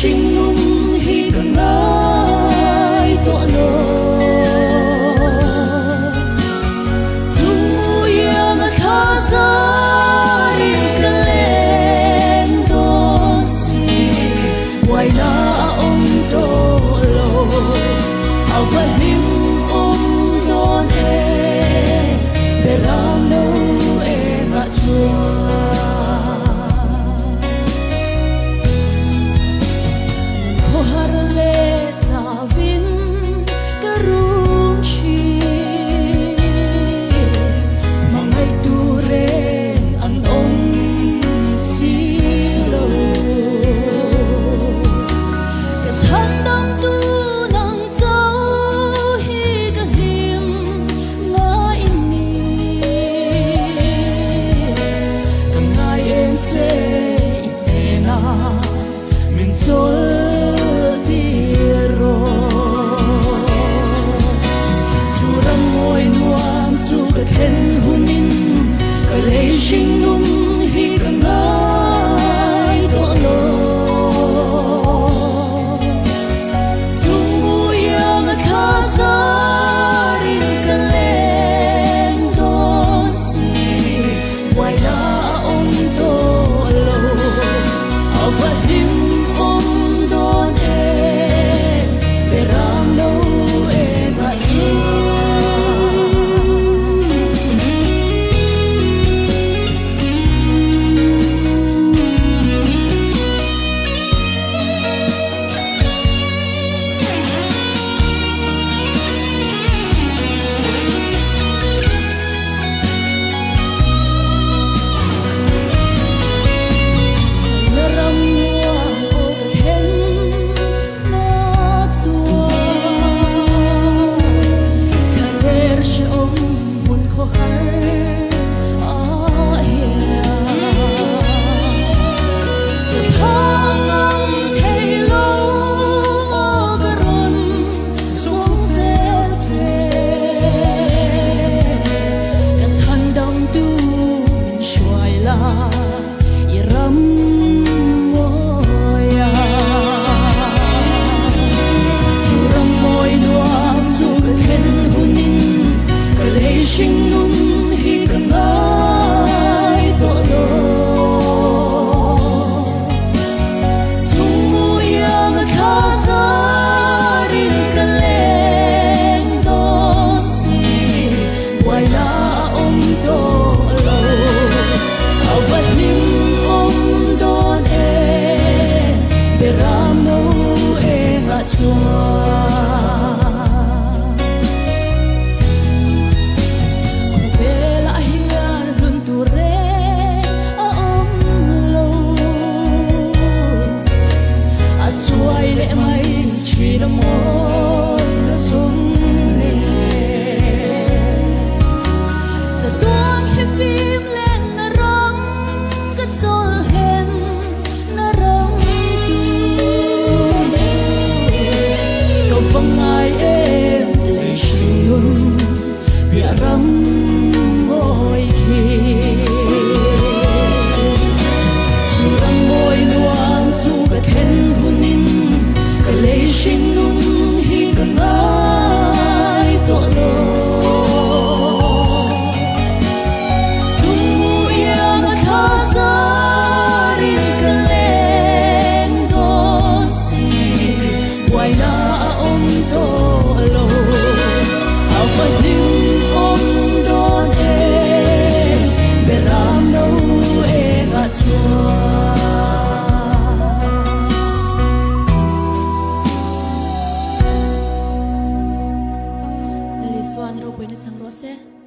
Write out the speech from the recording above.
Sinh nung hi cả ngai tọa lô dù yêu mà tha ra rin cả lên đó si ngoài na ông tô lô ao vật lim đón em để làm đâu em ngã chua Hên hôn in cả lệ sinh nung hi cả ngai tọa lô dù mùi mà tha ra rin cả lên đó si ngoài na ông tô lô ao vật lim đón em để làm đâu em ngã chua sinh nung hi cả ngai tọa lô dù mùi mà tha ra rin cả lên đó si ngoài na ông tô lô ao vật lim đón em để làm đâu em ngã chua sinh nung hi cả ngai tọa lô dù mùi mà tha ra rin cả lên đó si ngoài na ông tô lô ao vật lim đón em để làm đâu em ngã chua Swan ro pwede sang rose